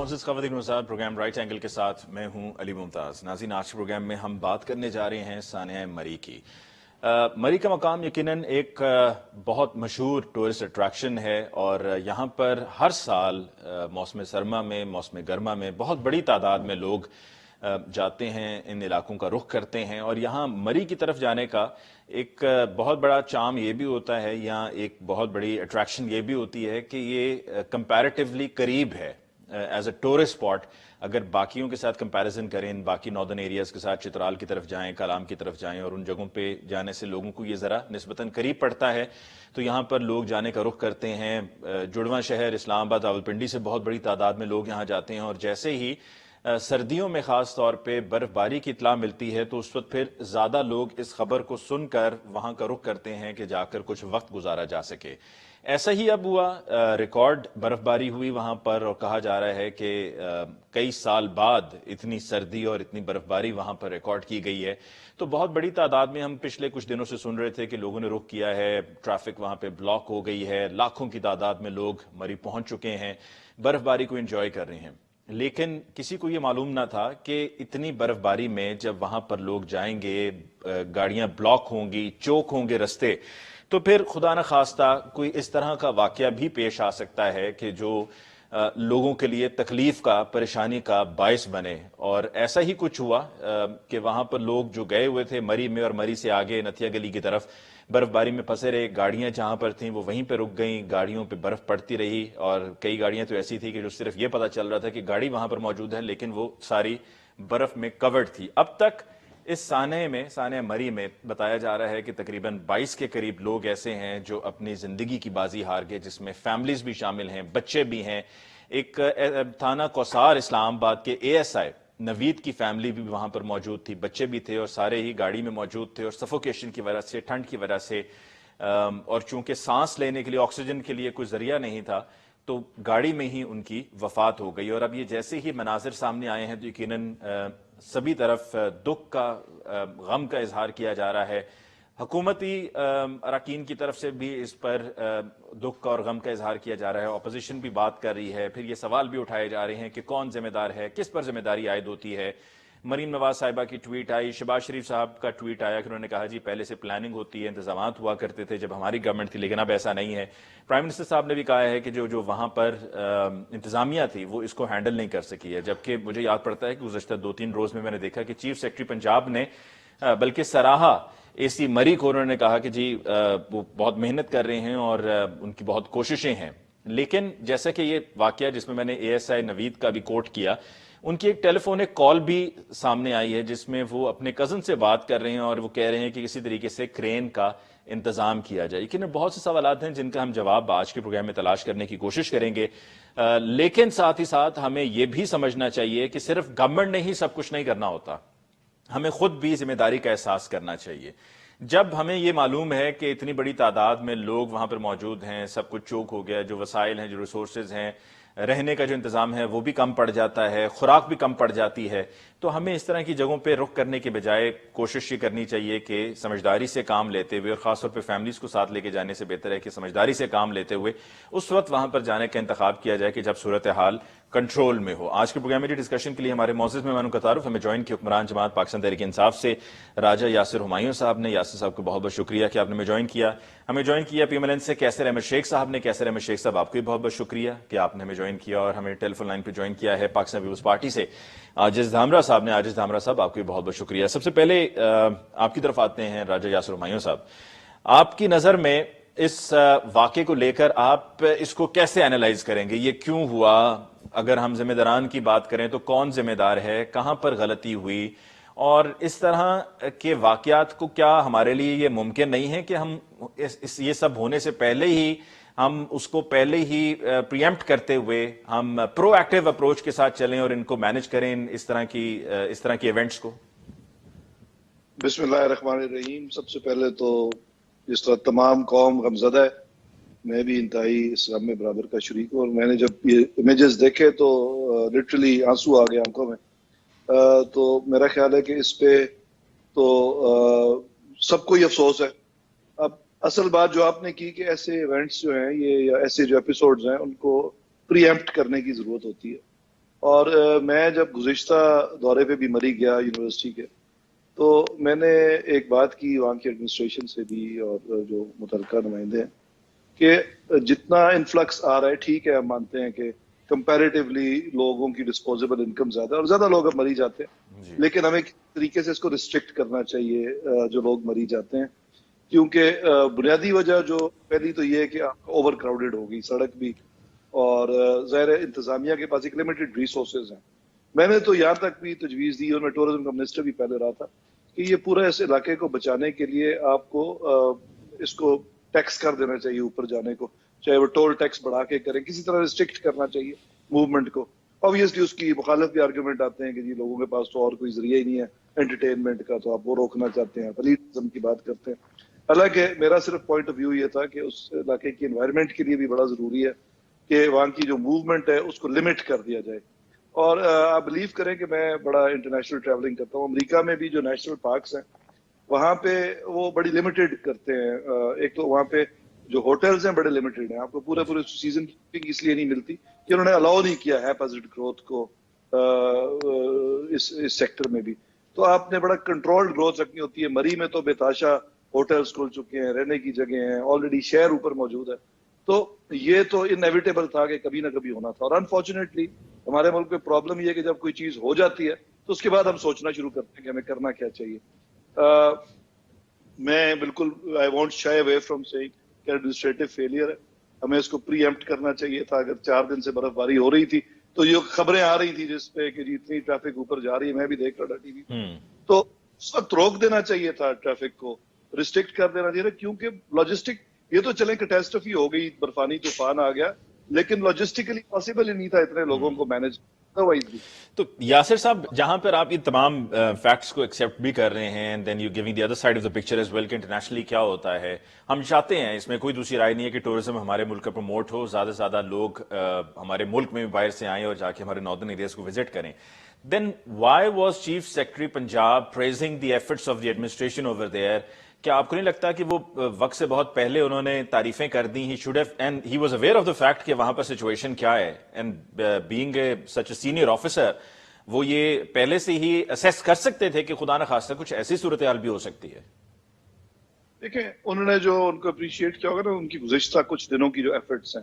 معزز خواتین و حضرات، پروگرام رائٹ اینگل کے ساتھ میں ہوں علی ممتاز۔ ناظرین، آج کے پروگرام میں ہم بات کرنے جا رہے ہیں سانحہ مری کی۔ مری کا مقام یقیناً ایک بہت مشہور ٹورسٹ اٹریکشن ہے، اور یہاں پر ہر سال موسم سرما میں، موسم گرما میں بہت بڑی تعداد میں لوگ جاتے ہیں، ان علاقوں کا رخ کرتے ہیں۔ اور یہاں مری کی طرف جانے کا ایک بہت بڑا چام یہ بھی ہوتا ہے، یہاں ایک بہت بڑی اٹریکشن یہ بھی ہوتی ہے کہ یہ کمپیریٹیولی قریب ہے ایز اے ٹورسٹ اسپاٹ۔ اگر باقیوں کے ساتھ کمپیریزن کریں، باقی ناردرن ایریاز کے ساتھ، چترال کی طرف جائیں، کالام کی طرف جائیں، اور ان جگہوں پہ جانے سے لوگوں کو یہ ذرا نسبتاً قریب پڑتا ہے، تو یہاں پر لوگ جانے کا رخ کرتے ہیں۔ جڑواں شہر اسلام آباد، راولپنڈی سے بہت بڑی تعداد میں لوگ یہاں جاتے ہیں، اور جیسے ہی سردیوں میں خاص طور پہ برف باری کی اطلاع ملتی ہے تو اس وقت پھر زیادہ لوگ اس خبر کو سن کر وہاں کا رخ کرتے ہیں کہ جا کر کچھ وقت گزارا جا سکے۔ ایسا ہی اب ہوا، ریکارڈ برف باری ہوئی وہاں پر، اور کہا جا رہا ہے کہ کئی سال بعد اتنی سردی اور اتنی برف باری وہاں پر ریکارڈ کی گئی ہے۔ تو بہت بڑی تعداد میں ہم پچھلے کچھ دنوں سے سن رہے تھے کہ لوگوں نے رخ کیا ہے، ٹریفک وہاں پہ بلاک ہو گئی ہے، لاکھوں کی تعداد میں لوگ مری پہنچ چکے ہیں، برف باری کو انجوائے کر رہے ہیں۔ لیکن کسی کو یہ معلوم نہ تھا کہ اتنی برف باری میں جب وہاں پر لوگ جائیں گے، گاڑیاں بلاک ہوں گی، چوک ہوں گے رستے، تو پھر خدا نہ خواستہ کوئی اس طرح کا واقعہ بھی پیش آ سکتا ہے کہ جو لوگوں کے لیے تکلیف کا، پریشانی کا باعث بنے۔ اور ایسا ہی کچھ ہوا کہ وہاں پر لوگ جو گئے ہوئے تھے مری میں، اور مری سے آگے نتھیا گلی کی طرف برف باری میں پھنسے رہے، گاڑیاں جہاں پر تھیں وہ وہیں پہ رک گئیں، گاڑیوں پہ برف پڑتی رہی، اور کئی گاڑیاں تو ایسی تھی کہ جو صرف یہ پتہ چل رہا تھا کہ گاڑی وہاں پر موجود ہے، لیکن وہ ساری برف میں کورڈ تھی۔ اب تک اس سانحہ مری میں بتایا جا رہا ہے کہ تقریباً 22 کے قریب لوگ ایسے ہیں جو اپنی زندگی کی بازی ہار گئے، جس میں فیملیز بھی شامل ہیں، بچے بھی ہیں۔ ایک تھانہ کوثار اسلام آباد کے اے ایس آئی نوید کی فیملی بھی وہاں پر موجود تھی، بچے بھی تھے، اور سارے ہی گاڑی میں موجود تھے، اور سفوکیشن کی وجہ سے، ٹھنڈ کی وجہ سے، اور چونکہ سانس لینے کے لیے آکسیجن کے لیے کوئی ذریعہ نہیں تھا، تو گاڑی میں ہی ان کی وفات ہو گئی۔ اور اب یہ جیسے ہی مناظر سامنے آئے ہیں تو یقیناً سبھی طرف دکھ کا، غم کا اظہار کیا جا رہا ہے۔ حکومتی اراکین کی طرف سے بھی اس پر دکھ کا اور غم کا اظہار کیا جا رہا ہے، اپوزیشن بھی بات کر رہی ہے، پھر یہ سوال بھی اٹھائے جا رہے ہیں کہ کون ذمہ دار ہے، کس پر ذمہ داری عائد ہوتی ہے۔ مریم نواز صاحبہ کی ٹویٹ آئی، شہباز شریف صاحب کا ٹویٹ آیا کہ انہوں نے کہا جی پہلے سے پلاننگ ہوتی ہے، انتظامات ہوا کرتے تھے جب ہماری گورنمنٹ تھی، لیکن اب ایسا نہیں ہے۔ پرائم منسٹر صاحب نے بھی کہا ہے کہ جو وہاں پر انتظامیہ تھی وہ اس کو ہینڈل نہیں کر سکی ہے، جبکہ مجھے یاد پڑتا ہے کہ گزشتہ 2-3 روز میں نے دیکھا کہ چیف سیکرٹری پنجاب نے بلکہ سراہا اے سی مری کو، انہوں نے کہا کہ جی وہ بہت محنت کر رہے ہیں اور ان کی بہت کوششیں ہیں۔ لیکن جیسا کہ یہ واقعہ جس میں نے اے ایس آئی نوید کا بھی کوٹ کیا، ان کی ایک ٹیلی فونک کال بھی سامنے آئی ہے جس میں وہ اپنے کزن سے بات کر رہے ہیں، اور وہ کہہ رہے ہیں کہ کسی طریقے سے کرین کا انتظام کیا جائے۔ لیکن بہت سے سوالات ہیں جن کا ہم جواب آج کے پروگرام میں تلاش کرنے کی کوشش کریں گے، لیکن ساتھ ہی ساتھ ہمیں یہ بھی سمجھنا چاہیے کہ صرف گورنمنٹ نے ہی سب کچھ نہیں کرنا ہوتا، ہمیں خود بھی ذمہ داری کا احساس کرنا چاہیے۔ جب ہمیں یہ معلوم ہے کہ اتنی بڑی تعداد میں لوگ وہاں پر موجود ہیں، سب کچھ چوک ہو گیا، جو وسائل ہیں، جو ریسورسز ہیں، رہنے کا جو انتظام ہے وہ بھی کم پڑ جاتا ہے، خوراک بھی کم پڑ جاتی ہے، تو ہمیں اس طرح کی جگہوں پہ رخ کرنے کے بجائے کوشش یہ کرنی چاہیے کہ سمجھداری سے کام لیتے ہوئے، اور خاص طور پہ فیملیز کو ساتھ لے کے جانے سے بہتر ہے کہ سمجھداری سے کام لیتے ہوئے اس وقت وہاں پر جانے کا انتخاب کیا جائے کہ جب صورتحال کنٹرول میں ہو۔ آج کے پروگرام میں ڈسکشن کے لیے ہمارے معزز مہمانوں کا تعارف، ہمیں جوائن کیا حکمران جماعت پاکستان تحریک انصاف سے راجہ یاسر ہمایوں صاحب نے۔ یاسر صاحب کو بہت بہت شکریہ کہ آپ نے ہمیں جوائن کیا۔ ہمیں جوائن کیا پی ایم ایل این سے کیسر احمد شیخ صاحب نے۔ کیسر احمد شیخ صاحب آپ کو بھی بہت بہت شکریہ کہ آپ نے ہمیں جوائن کیا، اور ہمیں ٹیلی فون لائن پہ جوائن کیا ہے پاکستان پیپلز پارٹی سے عاجز دھامرا صاحب نے۔ عاجز دھامرا صاحب آپ کو بھی بہت بہت شکریہ۔ سب سے پہلے آپ کی طرف آتے ہیں راجہ یاسر ہمایوں صاحب، آپ کی نظر میں اس واقعے کو لے کر آپ اس کو کیسے اینالائز کریں گے؟ یہ کیوں ہوا؟ اگر ہم ذمہ داران کی بات کریں تو کون ذمہ دار ہے، کہاں پر غلطی ہوئی، اور اس طرح کے واقعات کو کیا ہمارے لیے یہ ممکن نہیں ہے کہ ہم یہ سب ہونے سے پہلے ہی ہم اس کو پہلے ہی پریمپٹ کرتے ہوئے ہم پرو ایکٹیو اپروچ کے ساتھ چلیں اور ان کو مینج کریں، اس طرح کی ایونٹس کو؟ بسم اللہ الرحمن الرحیم۔ سب سے پہلے تو جس طرح تمام قوم غمزدہ ہے، میں بھی انتہائی اس غم میں برابر کا شریک ہوں، اور میں نے جب یہ امیجز دیکھے تو لٹرلی آنسو آ گئے آنکھوں میں۔ تو میرا خیال ہے کہ اس پہ تو سب کو ہی افسوس ہے۔ اب اصل بات جو آپ نے کی کہ ایسے ایونٹس جو ہیں، یہ یا ایسے جو ایپیسوڈز ہیں، ان کو پری ایمپٹ کرنے کی ضرورت ہوتی ہے، اور میں جب گزشتہ دورے پہ بھی مری گیا یونیورسٹی کے، تو میں نے ایک بات کی وہاں کی ایڈمنسٹریشن سے بھی اور جو متعلقہ نمائندے ہیں کہ جتنا انفلکس آ رہا ہے ٹھیک ہے، ہم مانتے ہیں کہ کمپیریٹیولی لوگوں کی ڈسپوزیبل انکم زیادہ ہے اور زیادہ لوگ اب مری جاتے ہیں، لیکن ہمیں کس طریقے سے اس کو ریسٹرکٹ کرنا چاہیے جو لوگ مری جاتے ہیں، کیونکہ بنیادی وجہ جو پہلی تو یہ ہے کہ اوور کراؤڈیڈ ہوگی سڑک بھی، اور ظاہر انتظامیہ کے پاس ایک لمیٹڈ ریسورسز ہیں۔ میں نے تو یہاں تک بھی تجویز دی اور میں ٹورزم کا منسٹر بھی پہلے رہا تھا کہ یہ پورا اس علاقے کو بچانے کے لیے آپ کو اس کو ٹیکس کر دینا چاہیے اوپر جانے کو، چاہے وہ ٹول ٹیکس بڑھا کے کریں، کسی طرح ریسٹرکٹ کرنا چاہیے موومنٹ کو۔ آبویسلی اس کی مخالف بھی آرگومنٹ آتے ہیں کہ جی لوگوں کے پاس تو اور کوئی ذریعہ ہی نہیں ہے انٹرٹینمنٹ کا، تو آپ وہ روکنا چاہتے ہیں، پلیٹزم کی بات کرتے ہیں۔ حالانکہ میرا صرف پوائنٹ آف ویو یہ تھا کہ اس علاقے کی انوائرمنٹ کے لیے بھی بڑا ضروری ہے کہ وہاں کی جو موومنٹ ہے اس کو لمٹ کر دیا جائے۔ اور آپ بلیو کریں کہ میں بڑا انٹرنیشنل ٹریولنگ کرتا ہوں، امریکہ میں بھی جو نیشنل پارکس ہیں وہاں پہ وہ بڑی لمیٹڈ کرتے ہیں۔ ایک تو وہاں پہ جو ہوٹلز ہیں بڑے لمیٹڈ ہیں، آپ کو پورے سیزن کی اس لیے نہیں ملتی کہ انہوں نے الاؤ نہیں کیا ہے ہیپازٹ گروتھ کو اس سیکٹر میں بھی، تو آپ نے بڑا کنٹرولڈ گروتھ رکھنی ہوتی ہے۔ مری میں تو بے تحاشا ہوٹلز کھل چکے ہیں، رہنے کی جگہ ہیں، آلریڈی شہر اوپر موجود ہے، تو یہ تو انیویٹیبل تھا کہ کبھی نہ کبھی ہونا تھا۔ اور انفارچونیٹلی ہمارے ملک میں پرابلم یہ ہے کہ جب کوئی چیز ہو جاتی ہے تو اس کے بعد ہم سوچنا شروع کرتے ہیں کہ ہمیں کرنا کیا چاہیے۔ میں بالکل I won't shy away from seeing کہ ایڈمنسٹریٹو فیلئر ہے، ہمیں اس کو پری ایمپٹ کرنا چاہیے تھا۔ اگر 4 دن سے برف باری ہو رہی تھی تو یہ خبریں آ رہی تھی جس پہ کہ جی اتنی ٹریفک اوپر جا رہی ہے، میں بھی دیکھ رہا تھا ٹی وی پہ، تو اس وقت روک دینا چاہیے تھا، ٹریفک کو ریسٹرکٹ کر دینا چاہیے تھا، کیونکہ لاجسٹک یہ تو چلیں کیٹاسٹرفی ہو گئی، برفانی طوفان آ گیا، لیکن لاجسٹیکلی پاسبل ہی نہیں تھا اتنے لوگوں کو مینج ادروائز بھی۔ تو یاسر صاحب، جہاں پر آپ یہ تمام فیکٹس کو ایکسیپٹ بھی کر رہے ہیں، then you giving the other side of the picture as well کہ انٹرنیشنلی کیا ہوتا ہے، ہم چاہتے ہیں، اس میں کوئی دوسری رائے نہیں ہے کہ ٹورزم ہمارے ملک کا پروموٹ ہو، زیادہ سے زیادہ لوگ ہمارے ملک میں بھی باہر سے آئیں اور جا کے ہمارے ناردرن ایریاز کو وزٹ کریں، then why was chief secretary Punjab praising the efforts of the administration over there? کیا آپ کو نہیں لگتا کہ وہ وقت سے بہت پہلے انہوں نے تعریفیں کر دی؟ He should have, and he was aware of the fact کہ وہاں پر سچویشن کیا ہے، and being a such a senior officer وہ یہ پہلے سے ہی اسیس کر سکتے تھے کہ خدا نخواستہ کچھ ایسی صورتحال بھی ہو سکتی ہے؟ دیکھیں انہوں نے جو ان کو اپریشیٹ کیا ہوگا نا، ان کی گزشتہ کچھ دنوں کی جو ایفرٹس ہیں،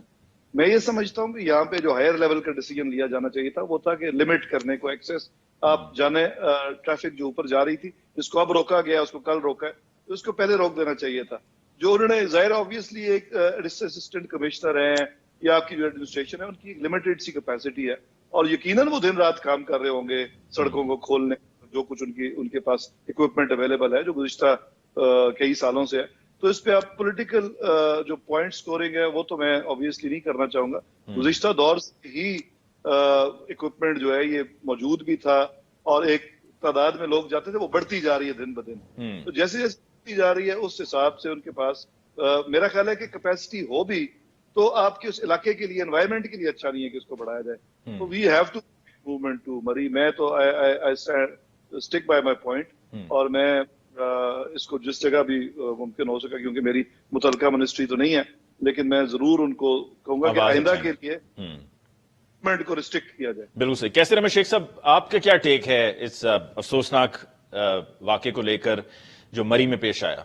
میں یہ سمجھتا ہوں کہ یہاں پہ جو ہائر لیول کا ڈیسیجن لیا جانا چاہیے تھا وہ تھا کہ لمٹ کرنے کو ایکسیس، آپ جانے ٹریفک جو اوپر جا رہی تھی جس کو اب روکا گیا، اس کو کل روکا ہے، تو اس کو پہلے روک دینا چاہیے تھا۔ جو انہوں نے ظاہر آبویسلی ایک اسسٹنٹ کمشنر ہیں یا آپ کی جو ایڈمنسٹریشن ہے ان کی ایک لمیٹڈ سی کیپیسٹی ہے، اور یقیناً وہ دن رات کام کر رہے ہوں گے سڑکوں کو کھولنے، جو کچھ ان کے پاس اکوپمنٹ اویلیبل ہے جو گزشتہ کئی سالوں سے ہے، تو اس پہ آپ پولیٹیکل جو پوائنٹ سکورنگ ہے وہ تو میں آبویسلی نہیں کرنا چاہوں گا۔ گزشتہ دور سے ہی اکوپمنٹ جو ہے یہ موجود بھی تھا، اور ایک تعداد میں لوگ جاتے تھے، وہ بڑھتی جا رہی ہے دن بدن، تو جیسے جیسے بڑھتی جا رہی ہے اس حساب سے ان کے پاس میرا خیال ہے کہ کیپیسٹی ہو بھی تو آپ کے اس علاقے کے لیے، انوائرمنٹ کے لیے اچھا نہیں ہے کہ اس کو بڑھایا جائے۔ تو we have to movement to Murree, میں تو اسٹک بائی مائی پوائنٹ، اور میں اس کو جس جگہ بھی ممکن ہو سکا، کیونکہ میری متعلقہ منسٹری تو نہیں ہے، لیکن میں ضرور ان کو کہوں گا کہ آئندہ کے لیے موومنٹ کو ریسٹرکٹ کیا جائے۔ بالکل صحیح۔ کیسر احمد شیخ صاحب، آپ کا کیا ٹیک ہے اس افسوسناک واقعے کو لے کر جو مری میں پیش آیا؟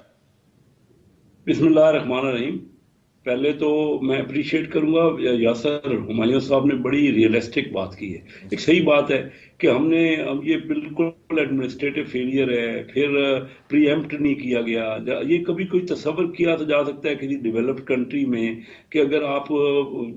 بسم اللہ الرحمن الرحیم۔ پہلے تو میں اپریشیٹ کروں گا، یاسر ہمایوں صاحب نے بڑی ریئلسٹک بات کی ہے۔ ایک صحیح بات ہے کہ ہم نے یہ بالکل ایڈمنسٹریٹو فیلئر ہے، پھر پری ایمپٹ نہیں کیا گیا۔ یہ کبھی کوئی تصور کیا تو جا سکتا ہے کسی ڈیولپڈ کنٹری میں کہ اگر آپ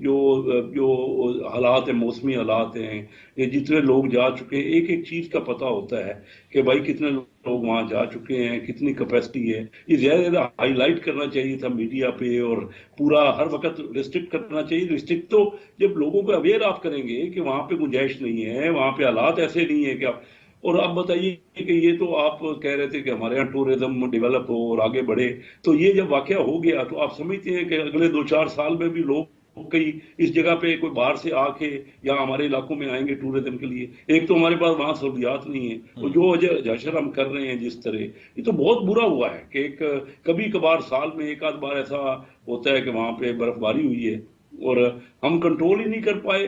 جو حالات ہیں، موسمی حالات ہیں، جتنے لوگ جا چکے ہیں، ایک ایک چیز کا پتہ ہوتا ہے کہ بھائی کتنے لوگ وہاں جا چکے ہیں، کتنی کیپیسٹی ہے۔ یہ زیادہ ہائی لائٹ کرنا چاہیے تھا میڈیا پہ، اور پورا ہر وقت ریسٹرکٹ کرنا چاہیے۔ ریسٹرکٹ تو جب لوگوں کو اویئر آپ کریں گے کہ وہاں پہ گنجائش نہیں ہے، وہاں پہ حالات ایسے نہیں ہے کہ آپ، اور اب بتائیے کہ یہ تو آپ کہہ رہے تھے کہ ہمارے یہاں ٹورزم ڈیولپ ہو اور آگے بڑھے، تو یہ جب واقعہ ہو گیا تو آپ سمجھتے ہیں کہ اگلے 2-4 سال میں بھی لوگ کئی اس جگہ پہ کوئی باہر سے آ کے یا ہمارے علاقوں میں آئیں گے ٹورزم کے لیے؟ ایک تو ہمارے پاس وہاں سہولیات نہیں ہیں، اور جو جشر ہم کر رہے ہیں جس طرح، یہ تو بہت برا ہوا ہے کہ ایک کبھی کبھار سال میں ایک آدھ بار ایسا ہوتا ہے کہ وہاں پہ برف باری ہوئی ہے اور ہم کنٹرول ہی نہیں کر پائے۔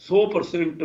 100%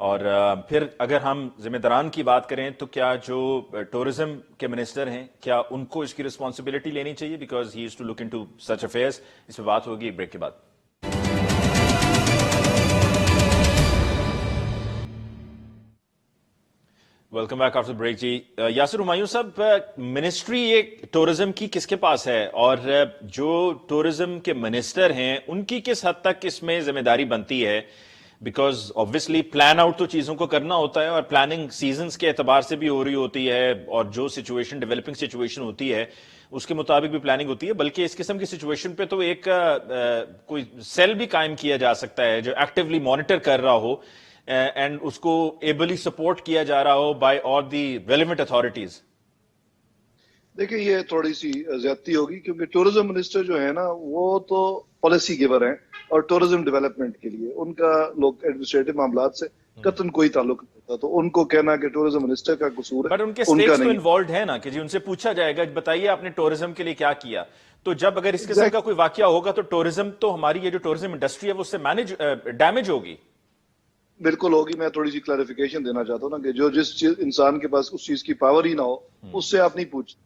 اور پھر اگر ہم ذمہ داران کی بات کریں تو کیا جو ٹورزم کے منسٹر ہیں کیا ان کو اس کی رسپانسبلٹی لینی چاہیے because he is to look into such affairs. اس پہ بات ہوگی بریک کے بعد. Welcome back after break. جی یاسر ہمایوں صاحب, منسٹری ایک ٹورزم کی کس کے پاس ہے اور جو ٹورزم کے منسٹر ہیں ان کی کس حد تک اس میں ذمہ داری بنتی ہے؟ بیکاز آبویسلی پلان آؤٹ تو چیزوں کو کرنا ہوتا ہے اور پلاننگ سیزنز کے اعتبار سے بھی ہو رہی ہوتی ہے اور جو سچویشن ڈیولپنگ سچویشن ہوتی ہے اس کے مطابق بھی پلاننگ ہوتی ہے, بلکہ اس قسم کی سچویشن پہ تو ایک کوئی سیل بھی قائم کیا جا سکتا ہے جو ایکٹیولی مانیٹر کر رہا ہو اینڈ اس کو ایبلی سپورٹ کیا جا رہا ہو by all the relevant authorities. دیکھیں یہ تھوڑی سی زیادتی ہوگی کیونکہ ٹورزم منسٹر جو ہے نا وہ تو پالیسی گیور ہیں اور ٹورزم ڈیولپمنٹ کے لیے ان کا لوگ ایڈمنسٹریٹو معاملات سے قطعاً کوئی تعلق نہیں ہوتا, تو ان کو کہنا کہ ٹورزم منسٹر کا قصور ہے بٹ ان کے ان کا سٹیکس تو نہیں. انوالوڈ ہے نا کہ جی ان سے پوچھا جائے گا بتائیے آپ نے ٹورزم کے لیے کیا کیا, تو جب اگر اس قسم کا کوئی واقعہ ہوگا تو ٹورزم تو ہماری یہ جو ٹورزم انڈسٹری ہے وہ اس سے ڈیمیج ہوگی. بالکل ہوگی. میں تھوڑی سی کلیریفیکیشن دینا چاہتا ہوں نا کہ جو جس چیز انسان کے پاس اس چیز کی پاور ہی نہ ہو اس سے آپ نہیں پوچھتے.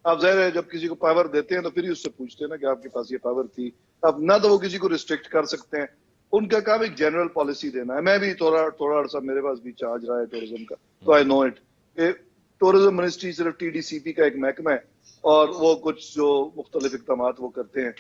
آپ ظاہر ہے جب کسی کو پاور دیتے ہیں تو پھر ہی اس سے پوچھتے ہیں نا کہ آپ کے پاس یہ پاور تھی. اب نہ تو وہ کسی کو ریسٹرکٹ کر سکتے ہیں, ان کا کام ایک جنرل پالیسی دینا ہے. میں بھی تھوڑا عرصہ میرے پاس بھی چارج رہا ہے ٹورزم کا, تو آئی نو اٹ کہ ٹورزم منسٹری صرف ٹی ڈی سی پی کا ایک محکمہ ہے اور وہ کچھ جو مختلف اقدامات وہ کرتے ہیں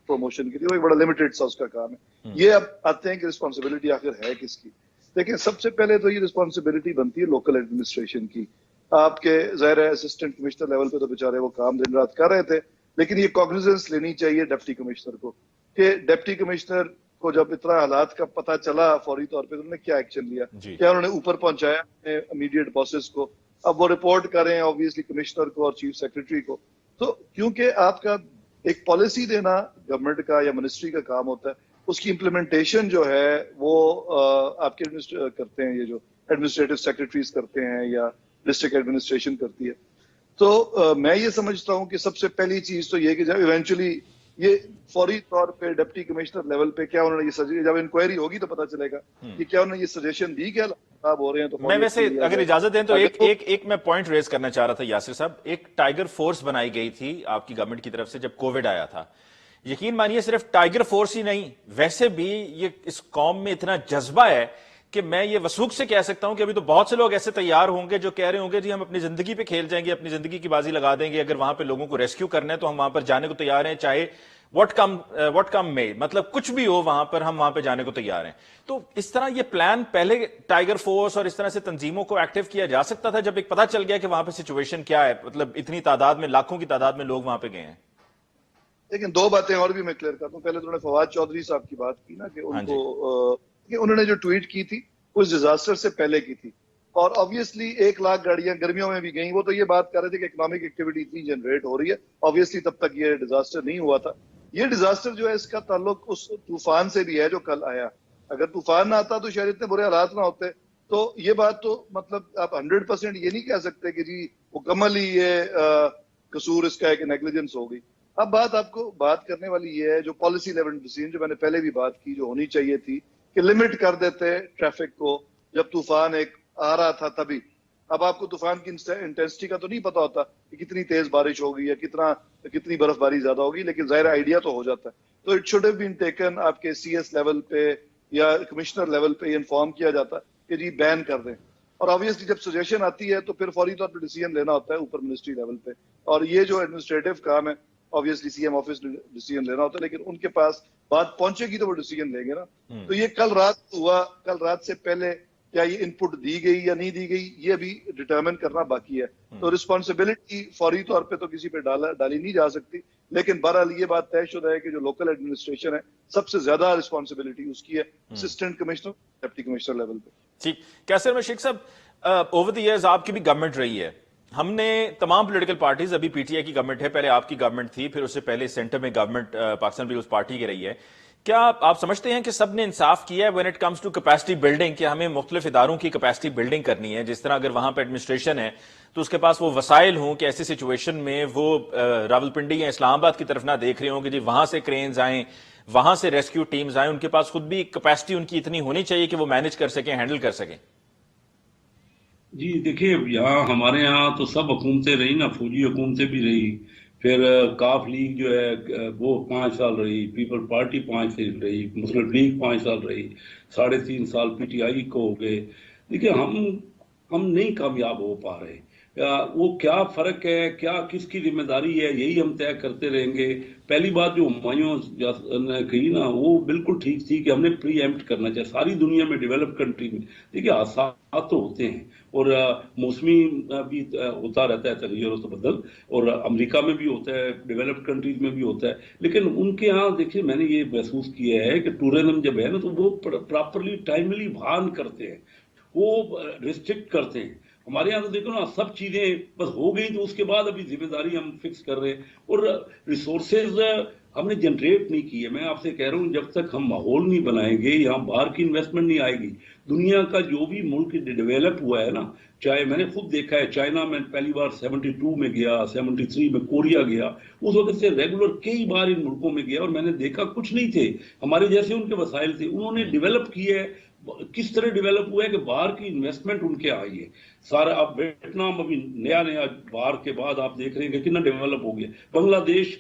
پروموشن کے لیے, وہ ایک بڑا لمیٹڈ سا اس کا کام ہے. یہ اب آتے ہیں کہ رسپانسبلٹی آخر ہے کس کی. دیکھیں سب سے پہلے تو یہ رسپانسبلٹی بنتی ہے لوکل ایڈمنسٹریشن کی. آپ کے ظاہر ہے اسسٹنٹ کمشنر لیول پہ تو بیچارے وہ کام دن رات کر رہے تھے, لیکن یہ کوگنیزنس لینی چاہیے ڈپٹی کمشنر کو کہ ڈپٹی کمشنر کو جب اتنا حالات کا پتہ چلا فوری طور پہ انہوں نے کیا ایکشن لیا, کیا انہوں نے اوپر پہنچایا اپنے امیڈیٹ باسز کو. اب وہ رپورٹ کریں آبویسلی کمشنر کو اور چیف سیکرٹری کو. تو کیونکہ آپ کا ایک پالیسی دینا گورنمنٹ کا یا منسٹری کا کام ہوتا ہے, اس کی امپلیمنٹیشن جو ہے وہ آپ کے کرتے ہیں یہ جو ایڈمنسٹریٹو سیکرٹریز کرتے ہیں یا ڈسٹرکٹ ایڈمنسٹریشن کرتی ہے. تو میں یہ سمجھتا ہوں کہ سب سے پہلی چیز تو یہ کہ جب ایونچولی یہ فوری طور پہ ڈپٹی کمشنر لیول پہ کیا انہوں نے یہ جب انکوائری ہوگی تو پتا چلے گا کہ کیا انہوں نے یہ سجیشن دی کیا خراب ہو رہے ہیں. تو میں ویسے اگر اجازت دیں تو ایک میں پوائنٹ ریز کرنا چاہ رہا تھا یاسر صاحب. ایک ٹائیگر فورس بنائی گئی تھی آپ کی گورنمنٹ کی طرف سے جب کووڈ آیا تھا. یقین مانیے صرف ٹائیگر فورس ہی نہیں, ویسے بھی یہ اس قوم میں اتنا جذبہ ہے کہ میں یہ وثوق سے کہہ سکتا ہوں کہ ابھی تو بہت سے لوگ ایسے تیار ہوں گے جو کہہ رہے ہوں گے جی ہم اپنی زندگی پہ کھیل جائیں گے, اپنی زندگی کی بازی لگا دیں گے, اگر وہاں پہ لوگوں کو ریسکیو کرنا ہے تو ہم وہاں پر جانے کو تیار ہیں, چاہے واٹ کم میں, مطلب کچھ بھی ہو وہاں پر ہم وہاں پہ جانے کو تیار ہیں. تو اس طرح یہ پلان پہلے ٹائیگر فورس اور اس طرح سے تنظیموں کو ایکٹیو کیا جا سکتا تھا جب ایک پتہ چل گیا کہ وہاں پہ سچویشن کیا ہے, مطلب اتنی تعداد میں لاکھوں کی تعداد میں لوگ وہاں پہ گئے ہیں. لیکن دو باتیں اور بھی میں کلیئر کرتا ہوں. پہلے تو انہوں نے فواد چودھری صاحب کی بات کی نا کہ ان کو انہوں نے جو ٹویٹ کی تھی اس ڈیزاسٹر سے پہلے کی تھی, اور آبویسلی 1 لاکھ گاڑیاں گرمیوں میں بھی گئیں. وہ تو یہ بات کر رہے تھے کہ اکنامک ایکٹیویٹی اتنی جنریٹ ہو رہی ہے, آبویسلی تب تک یہ ڈیزاسٹر نہیں ہوا تھا. یہ ڈیزاسٹر جو ہے اس کا تعلق اس طوفان سے بھی ہے جو کل آیا. اگر طوفان نہ آتا تو شاید اتنے برے حالات نہ ہوتے. تو یہ بات تو مطلب آپ 100% یہ نہیں کہہ سکتے کہ جی مکمل ہی یہ قصور اس کا ہے کہ نیگلیجنس ہو گئی. اب بات آپ کو بات کرنے والی یہ ہے جو پالیسی لیول ڈیسیژن جو میں نے پہلے بھی بات کی جو ہونی چاہیے تھی کہ لمٹ کر دیتے ٹریفک کو جب طوفان ایک آ رہا تھا تبھی. اب آپ کو طوفان کی انٹینسٹی کا تو نہیں پتا ہوتا کہ کتنی تیز بارش ہوگی یا کتنی برف باری زیادہ ہوگی, لیکن ظاہر آئیڈیا تو ہو جاتا ہے. تو it should have been taken, آپ کے سی ایس لیول پہ یا کمشنر لیول پہ یہ انفارم کیا جاتا ہے کہ جی بین کر دیں. اور آبویسلی جب سجیشن آتی ہے تو پھر فوری طور پہ ڈیسیژن لینا ہوتا ہے اوپر منسٹری لیول پہ, اور یہ جو ایڈمنسٹریٹو کام ہے obviously C M office decision لینا ہوتا ہے, لیکن ان کے پاس بات پہنچے گی تو وہ ڈیسیژن لیں گے نا. تو یہ کل رات ہوا, کل رات سے پہلے کیا یہ ان پٹ دی گئی یا نہیں دی گئی یہ بھی ڈٹرمن کرنا باقی ہے. تو رسپانسبلٹی فوری طور پہ تو کسی پہ ڈالی نہیں جا سکتی, لیکن بہرحال یہ بات طے شدہ ہے کہ جو لوکل ایڈمنسٹریشن ہے سب سے زیادہ رسپانسبلٹی اس کی ہے assistant commissioner deputy commissioner level پہ. ٹھیک. کیسر میں شیخ صاحب اوور دی ایئرز آپ کی بھی گورنمنٹ رہی ہے, ہم نے تمام پولیٹیکل پارٹیز, ابھی پی ٹی آئی کی گورنمنٹ ہے, پہلے آپ کی گورنمنٹ تھی, پھر اس سے پہلے سینٹر میں گورنمنٹ پاکستان پیپلز پارٹی کی رہی ہے. کیا آپ سمجھتے ہیں کہ سب نے انصاف کیا ہے when it comes to capacity building, کہ ہمیں مختلف اداروں کی کیپیسٹی بلڈنگ کرنی ہے, جس طرح اگر وہاں پہ ایڈمنسٹریشن ہے تو اس کے پاس وہ وسائل ہوں کہ ایسی سچویشن میں وہ راولپنڈی یا اسلام آباد کی طرف نہ دیکھ رہے ہوں کہ جی وہاں سے کرینز آئیں, وہاں سے ریسکیو ٹیمز آئیں, ان کے پاس خود بھی کیپیسٹی ان کی اتنی ہونی چاہیے کہ وہ مینج کر سکیں, ہینڈل کر سکیں. جی دیکھیے، یہاں ہمارے یہاں تو سب حکومتیں رہی نا، فوجی حکومتیں بھی رہی، پھر کاف لیگ جو ہے وہ 5 سال رہی، پیپل پارٹی 5 سال رہی، مسلم لیگ 5 سال رہی، 3.5 سال پی ٹی آئی کو ہو گئے. دیکھیے ہم نہیں کامیاب ہو پا رہے. وہ کیا فرق ہے، کیا کس کی ذمہ داری ہے، یہی ہم طے کرتے رہیں گے. پہلی بات جو ہمایوں نے کہی نا وہ بالکل ٹھیک تھی کہ ہم نے پری ایمپٹ کرنا چاہیے. ساری دنیا میں ڈیولپ کنٹری میں دیکھیے حادثات تو ہوتے ہیں، اور موسمی بھی ہوتا رہتا ہے تغیر و تبدل، اور امریکہ میں بھی ہوتا ہے، ڈیولپڈ کنٹریز میں بھی ہوتا ہے. لیکن ان کے ہاں دیکھیے میں نے یہ محسوس کیا ہے کہ ٹورزم جب ہے نا تو وہ پراپرلی ٹائملی بہان کرتے ہیں، وہ ریسٹرکٹ کرتے ہیں. ہمارے یہاں تو دیکھو نا سب چیزیں بس ہو گئی تو اس کے بعد ابھی ذمہ داری ہم فکس کر رہے ہیں، اور ریسورسز ہم نے جنریٹ نہیں کی ہے. میں آپ سے کہہ رہا ہوں جب تک ہم ماحول نہیں بنائیں گے، یہاں باہر کی انویسٹمنٹ نہیں آئے گی. دنیا کا جو بھی ملک ڈیولپ ہوا ہے نا، چاہے میں نے خود دیکھا ہے چائنا میں پہلی بار 72 میں گیا، 73 میں کوریا گیا، اس وقت سے ریگولر کئی بار ان ملکوں میں گیا، اور میں نے دیکھا کچھ نہیں تھے ہمارے جیسے ان کے وسائل تھے. انہوں نے ڈیولپ کیا ہے. کس طرح ڈیولپ ہوا ہے کہ باہر کی انویسٹمنٹ ان کے آئی ہے. سارا اب ویتنام ابھی نیا باہر کے بعد آپ دیکھ رہے ہیں کہ کتنا ڈیولپ ہو گیا. بنگلہ دیش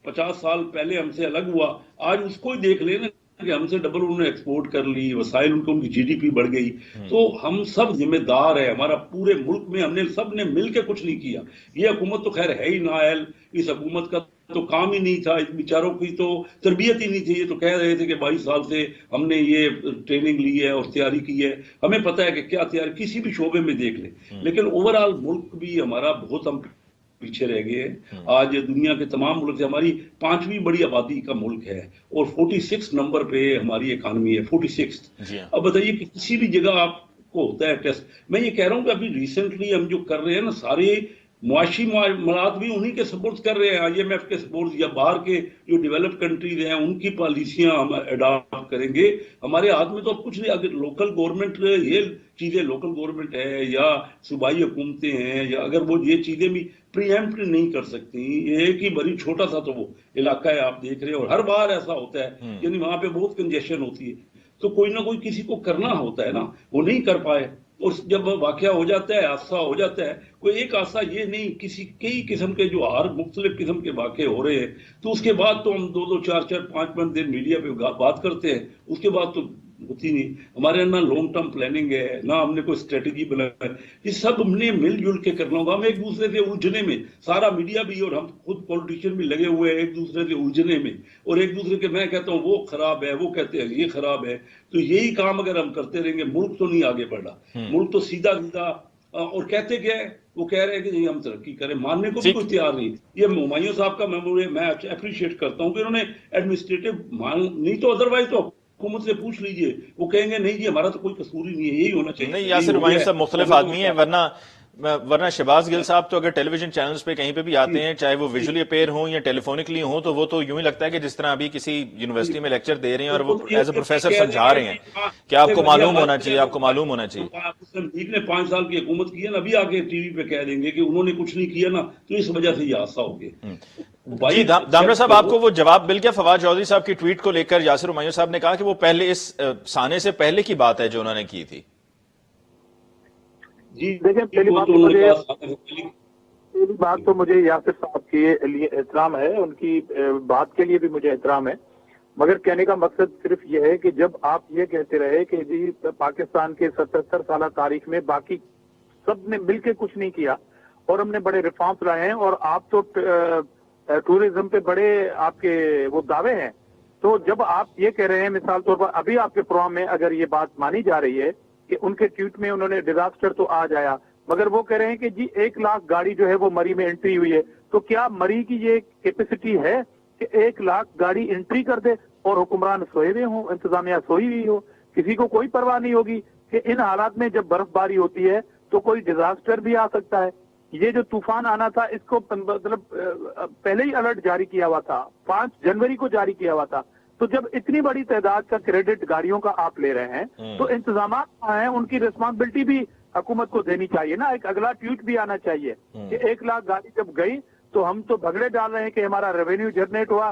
50 سال پہلے ہم سے الگ ہوا، آج اس کو ہی دیکھ لیں نا کہ ہم سے ڈبل انہوں نے ایکسپورٹ کر لی، وسائل ان کی GDP بڑھ گئی. تو ہم سب ذمہ دار ہیں، ہمارا پورے ملک میں ہم نے سب نے مل کے کچھ نہیں کیا. یہ حکومت تو خیر ہے ہی نااہل، اس حکومت کا تو کام ہی نہیں تھا، اس بیچاروں کی تو تربیت ہی نہیں تھی. یہ تو کہہ رہے تھے کہ 22 سال سے ہم نے یہ ٹریننگ لی ہے اور تیاری کی ہے، ہمیں پتہ ہے کہ کیا تیاری کسی بھی شعبے میں دیکھ لیں. لیکن اوورآل ملک بھی ہمارا بہت ہم پیچھے رہ گئے ہیں. آج دنیا کے تمام ملک سے ہماری 5ویں بڑی آبادی کا ملک ہے، اور 46 نمبر پہ ہماری اکانومی ہے، 46. جی ہاں. اب بتائیے کہ کسی بھی جگہ آپ کو ہوتا ہے ٹیسٹ. میں یہ کہہ رہا ہوں کہ ابھی ریسنٹلی ہم جو کر رہے ہیں نا سارے معاشی معاملات بھی انہی کے سپورٹ کر رہے ہیں، IMF کے سپورٹ، یا باہر کے جو ڈیولپ کنٹریز ہیں ان کی پالیسیاں ہم اڈاپٹ کریں گے. ہمارے ہاتھ میں تو اب کچھ نہیں. اگر لوکل گورنمنٹ یہ چیزیں لوکل گورنمنٹ ہے یا صوبائی حکومتیں ہیں، یا اگر وہ یہ چیزیں بھی پری ایمپٹ نہیں کر سکتی، یہ ایک ہی بڑی چھوٹا سا تو وہ علاقہ ہے آپ دیکھ رہے ہیں، اور ہر بار ایسا ہوتا ہے، یعنی وہاں پہ بہت کنجیشن ہوتی ہے. تو کوئی نہ کوئی کسی کو کرنا ہوتا ہے نا، وہ نہیں کر پائے. اور جب واقعہ ہو جاتا ہے، حادثہ ہو جاتا ہے، کوئی ایک حادثہ یہ نہیں، کئی قسم کے جو ہر مختلف قسم کے واقعے ہو رہے ہیں، تو اس کے بعد تو ہم 2 4 5 دن میڈیا پہ بات کرتے ہیں، اس کے بعد تو ہوتی نہیں. ہمارے یہاں نہ لانگ ٹرم پلاننگ ہے، نہ ہم نے کوئی اسٹریٹجی بنایا ہے. یہ سب ہم نے مل جل کے کرنا ہوگا. ہم ایک دوسرے سے الجھنے میں، سارا میڈیا بھی اور ہم خود پولیٹیشین بھی لگے ہوئے ہیں ایک دوسرے سے الجھنے میں، اور ایک دوسرے کے میں کہتا ہوں وہ خراب ہے، وہ کہتے ہیں یہ خراب ہے. تو یہی کام اگر ہم کرتے رہیں گے ملک تو نہیں آگے بڑھ رہا. ملک تو سیدھا سیدھا، اور کہتے کیا ہے، وہ کہہ رہے ہیں کہ نہیں ہم ترقی کریں، ماننے کو بھی ٹھیک. کوئی تیار نہیں. یہ ہمایوں صاحب کا میں اپریشیٹ کرتا ہوں کہ انہوں نے ایڈمنسٹریٹو نہیں تو ادروائز تو حکومت سے پوچھ لیجئے، وہ کہیں گے نہیں جی ہمارا تو کوئی قصور ہی نہیں ہے، یہی ہونا چاہیے. نہیں، یہی یاسر ہو ہمایوں گیا ہے، صاحب مختلف ورنہ آدمی ہیں، ورنہ شہباز گل صاحب تو اگر ٹیلی ویژن چینلز پہ کہیں پہ بھی آتے ہیں، چاہے وہ ویژولی اپیئر ہوں یا ٹیلی فونکلی ہوں، تو وہ تو یوں ہی لگتا ہے کہ جس طرح ابھی کسی یونیورسٹی میں لیکچر دے رہے ہیں اور وہ ایز اے پروفیسر سمجھا رہے ہیں کہ آپ کو معلوم ہونا چاہیے، آپ کو معلوم ہونا چاہیے. مسلم لیگ نے 5 سال کی حکومت کی ہے نا، ابھی آگے ٹی وی پہ کہہ دیں گے کہ انہوں نے کچھ نہیں کیا نا، تو اس وجہ سے یہ حادثہ ہو گیا. جی دامرا صاحب، آپ کو وہ جواب مل گیا فواد چودھری صاحب کی ٹویٹ کو لے کر؟ یاسر ہمایوں صاحب نے کہا کہ وہ پہلے اس سانے سے پہلے کی بات ہے جو انہوں نے کی تھی. جی دیکھیں، پہلی بات تو مجھے یاسر صاحب کے لیے احترام ہے، ان کی بات کے لیے بھی مجھے احترام ہے، مگر کہنے کا مقصد صرف یہ ہے کہ جب آپ یہ کہتے رہے کہ جی پاکستان کے 77 سالہ تاریخ میں باقی سب نے مل کے کچھ نہیں کیا اور ہم نے بڑے ریفارمز لائے ہیں، اور آپ تو ٹورزم پہ بڑے آپ کے وہ دعوے ہیں، تو جب آپ یہ کہہ رہے ہیں مثال طور پر ابھی آپ کے پروگرام میں اگر یہ بات مانی جا رہی ہے کہ ان کے ٹویٹ میں انہوں نے ڈیزاسٹر تو آ جایا، مگر وہ کہہ رہے ہیں کہ جی 1 لاکھ گاڑی جو ہے وہ مری میں انٹری ہوئی ہے، تو کیا مری کی یہ کیپیسٹی ہے کہ 1 لاکھ گاڑی انٹری کر دے اور حکمران سوئے ہوئے ہوں، انتظامیہ سوئی ہوئی ہو؟ کسی کو کوئی پرواہ نہیں ہوگی کہ ان حالات میں جب برف باری ہوتی ہے تو کوئی ڈیزاسٹر بھی آ سکتا ہے. یہ جو طوفان آنا تھا اس کو مطلب پہلے ہی الرٹ جاری کیا ہوا تھا، 5 جنوری کو جاری کیا ہوا تھا. تو جب اتنی بڑی تعداد کا کریڈٹ گاڑیوں کا آپ لے رہے ہیں تو انتظامات کہاں ہیں؟ ان کی ریسپانسبلٹی بھی حکومت کو دینی چاہیے نا. ایک اگلا ٹویٹ بھی آنا چاہیے کہ 1 لاکھ گاڑی جب گئی تو ہم تو بھگڑے ڈال رہے ہیں کہ ہمارا ریونیو جنریٹ ہوا